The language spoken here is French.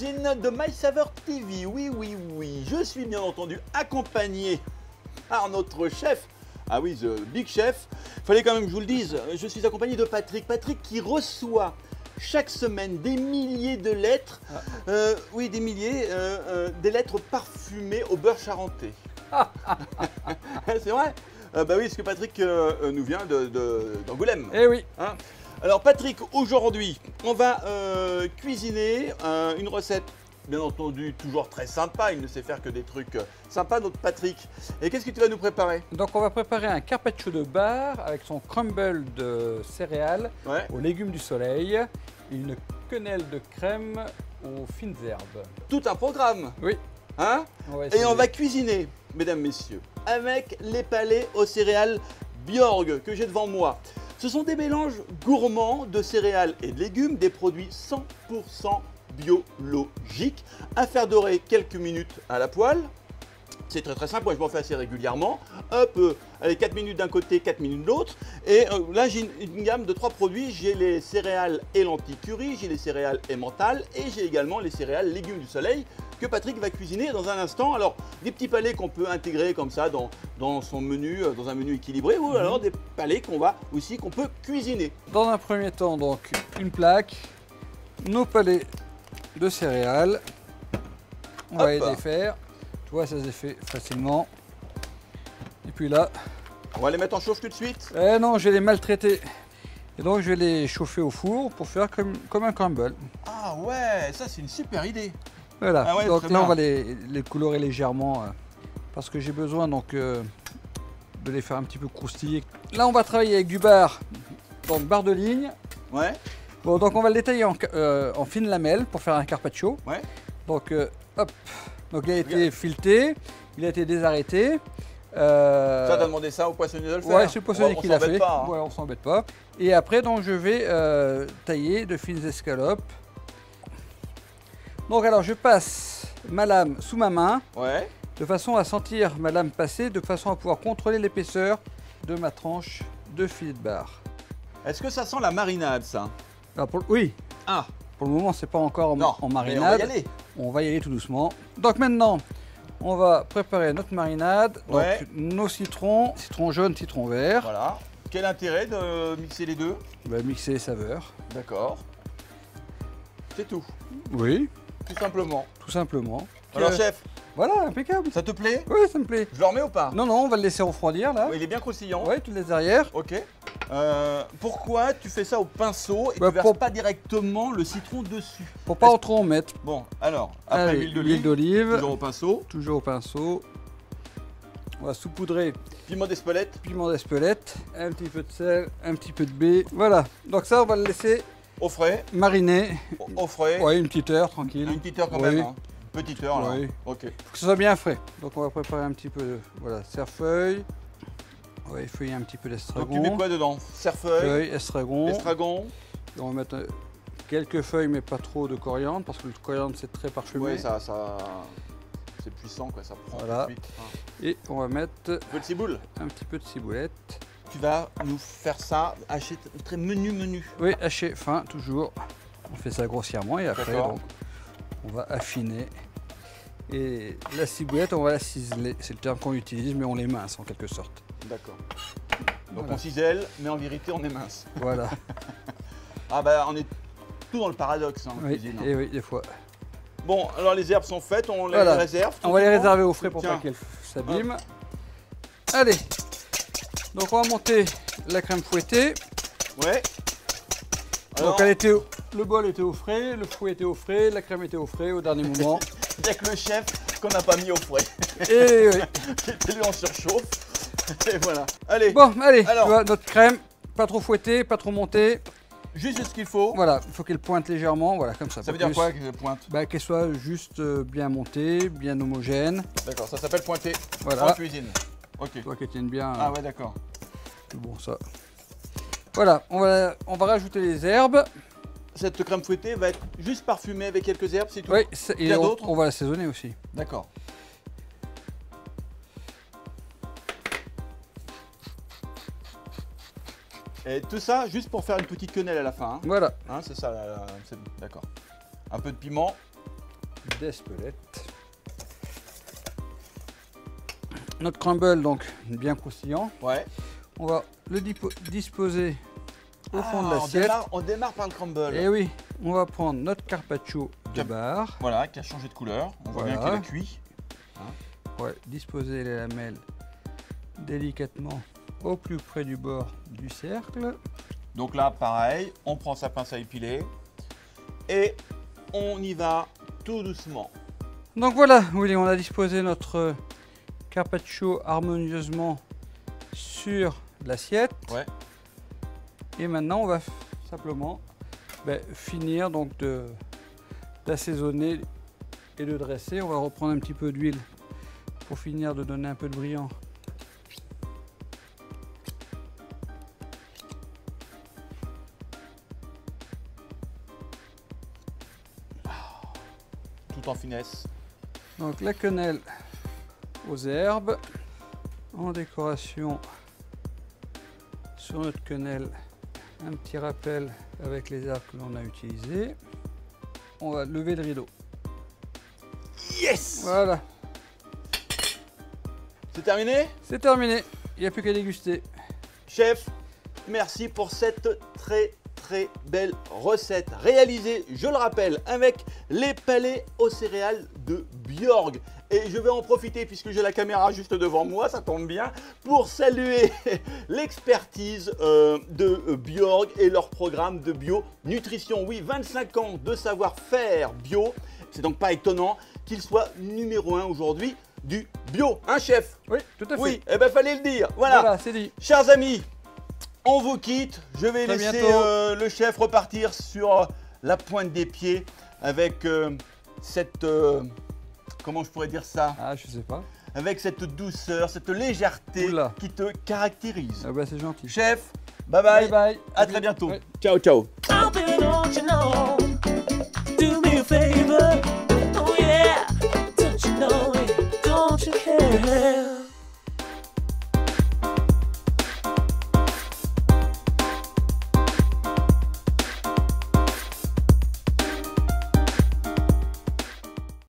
cuisine de MySaveur TV. Oui, oui, oui, je suis bien entendu accompagné par notre chef. Ah oui, The Big Chef. Fallait quand même que je vous le dise, je suis accompagné de Patrick. Patrick qui reçoit chaque semaine des milliers de lettres. Oui, des milliers, des lettres parfumées au beurre charentais. C'est vrai. Bah oui, parce que Patrick nous vient d'Angoulême. Eh oui. Hein. Alors Patrick, aujourd'hui, on va cuisiner une recette, bien entendu, toujours très sympa. Il ne sait faire que des trucs sympas, notre Patrick. Et qu'est-ce que tu vas nous préparer? Donc on va préparer un carpaccio de bar avec son crumble de céréales aux légumes du soleil et une quenelle de crème aux fines herbes. Tout un programme. Oui. Hein? Et on va cuisiner, mesdames, messieurs, avec les palets aux céréales Bjorg que j'ai devant moi. Ce sont des mélanges gourmands de céréales et de légumes, des produits 100% biologiques, à faire dorer quelques minutes à la poêle. C'est très très simple, moi je m'en fais assez régulièrement. Hop, allez, 4 minutes d'un côté, 4 minutes de l'autre. Et là j'ai une gamme de 3 produits. J'ai les céréales et lentilles curry, j'ai les céréales emmental et j'ai également les céréales légumes du soleil que Patrick va cuisiner dans un instant. Alors des petits palets qu'on peut intégrer comme ça dans son menu, dans un menu équilibré, ou alors des palets qu'on peut cuisiner. Dans un premier temps, donc une plaque, nos palets de céréales, on va les défaire. Tu vois, ça se fait facilement. Et puis là... On va les mettre en chauffe tout de suite? Eh non, je vais les maltraiter. Et donc je vais les chauffer au four pour faire comme un crumble. Ah ouais, ça c'est une super idée. Voilà, ah ouais, donc là on va les colorer légèrement parce que j'ai besoin donc de les faire un petit peu croustiller. Là on va travailler avec du bar, donc bar de ligne. Ouais. Bon, donc on va le détailler en fines lamelles pour faire un carpaccio. Ouais. Donc hop, donc il a été fileté, il a été désarrêté. Ça, t'as demandé ça au poissonnier de le faire? Ouais, c'est le poissonnier qui l'a fait. Pas, hein. Ouais, on s'embête pas. Et après, donc, je vais tailler de fines escalopes. Donc, alors, je passe ma lame sous ma main, de façon à sentir ma lame passer, de façon à pouvoir contrôler l'épaisseur de ma tranche de filet de bar. Est-ce que ça sent la marinade, ça? Alors, oui. Ah. Pour le moment, c'est pas encore en marinade. Mais on va y aller. On va y aller tout doucement. Donc maintenant, on va préparer notre marinade. Donc nos citrons, citron jaune, citron vert. Voilà. Quel intérêt de mixer les deux? Mixer les saveurs. D'accord. C'est tout? Oui. Tout simplement? Tout simplement. Alors chef? Voilà, impeccable. Ça te plaît? Oui, ça me plaît. Je le remets ou pas? Non, non, on va le laisser refroidir là. Oui, il est bien croustillant. Oui, toutes les arrières. Ok. Pourquoi tu fais ça au pinceau et tu verses pas directement le citron dessus? Pour pas trop en mettre. Bon, alors, après l'huile d'olive. Toujours au pinceau. Toujours au pinceau. On va saupoudrer. Piment d'Espelette. Piment d'Espelette. Un petit peu de sel, un petit peu de baie. Voilà. Donc ça, on va le laisser au frais. Mariner. Au frais. Oui, une petite heure, tranquille. Une petite heure quand même. Hein. Petite heure là. Oui. Ok. Faut que ce soit bien frais. Donc on va préparer un petit peu de cerfeuil. On va effeuiller un petit peu d'estragon. Donc tu mets quoi dedans? Cerfeuil, estragon. Estragon. Et on va mettre quelques feuilles mais pas trop de coriandre parce que le coriandre c'est très parfumé. Oui, ça c'est puissant quoi, ça prend tout de suite. Et on va mettre un peu de ciboule. Un petit peu de ciboulette. Tu vas nous faire ça haché très menu. Oui, haché fin toujours. On fait ça grossièrement et après donc, on va affiner. Et la ciboulette, on va la ciseler. C'est le terme qu'on utilise, mais on les mince en quelque sorte. D'accord. Donc on cisèle, mais en vérité on est mince. Voilà. Ah bah on est tout dans le paradoxe en cuisine. Et oui, des fois. Bon, alors les herbes sont faites, on les réserve. On va les réserver au frais pour pas qu'elles s'abîment. Allez. Donc on va monter la crème fouettée. Ouais. Alors, donc le bol était au frais, le fouet était au frais, la crème était au frais au dernier moment. Il n'y a que le chef qu'on n'a pas mis au frais. Et oui. C'était lui en surchauffe. Et voilà. Allez. Bon, allez, tu vois, notre crème, pas trop fouettée, pas trop montée. Juste ce qu'il faut. Voilà, il faut qu'elle pointe légèrement, voilà, comme ça. Ça veut dire quoi qu'elle pointe? Qu'elle soit juste bien montée, bien homogène. D'accord, ça s'appelle pointer en cuisine. Ok. Toi qu'elle tienne bien. Ah ouais, d'accord. C'est bon ça. Voilà, on va rajouter les herbes. Cette crème fouettée va être juste parfumée avec quelques herbes, c'est tout? Oui, et on va l'assaisonner aussi. D'accord. Et tout ça juste pour faire une petite quenelle à la fin. Hein. Voilà. Hein, c'est ça, d'accord. Un peu de piment. d'Espelette. Notre crumble, donc bien croustillant. Ouais. On va le disposer au fond de l'assiette. On démarre par le crumble. Et oui, on va prendre notre carpaccio de bar. Voilà, qui a changé de couleur. On voit bien qu'il a cuit. Ouais, disposer les lamelles délicatement au plus près du bord du cercle. Donc là, pareil, on prend sa pince à épiler et on y va tout doucement. Donc voilà, Willy, on a disposé notre carpaccio harmonieusement sur l'assiette. Ouais. Et maintenant, on va simplement finir donc d'assaisonner et de dresser. On va reprendre un petit peu d'huile pour finir de donner un peu de brillant. Tout en finesse. Donc la quenelle aux herbes, en décoration sur notre quenelle, un petit rappel avec les herbes que l'on a utilisées. On va lever le rideau. Yes! Voilà. C'est terminé? C'est terminé, il n'y a plus qu'à déguster. Chef, merci pour cette très belle recette réalisée, je le rappelle, avec les palais aux céréales de Bjorg. Et je vais en profiter, puisque j'ai la caméra juste devant moi, ça tombe bien, pour saluer l'expertise de Bjorg et leur programme de bio-nutrition. Oui, 25 ans de savoir-faire bio, c'est donc pas étonnant qu'il soit numéro 1 aujourd'hui du bio, hein chef? Oui, tout à fait. Oui, eh ben fallait le dire. Voilà, c'est dit. Chers amis, on vous quitte. Je vais Très laisser le chef repartir sur la pointe des pieds avec cette... comment je pourrais dire ça? Ah, je sais pas. Avec cette douceur, cette légèreté qui te caractérise. Ah bah c'est gentil. Chef, bye bye. Bye bye. À très bientôt. Ouais. Ciao, ciao.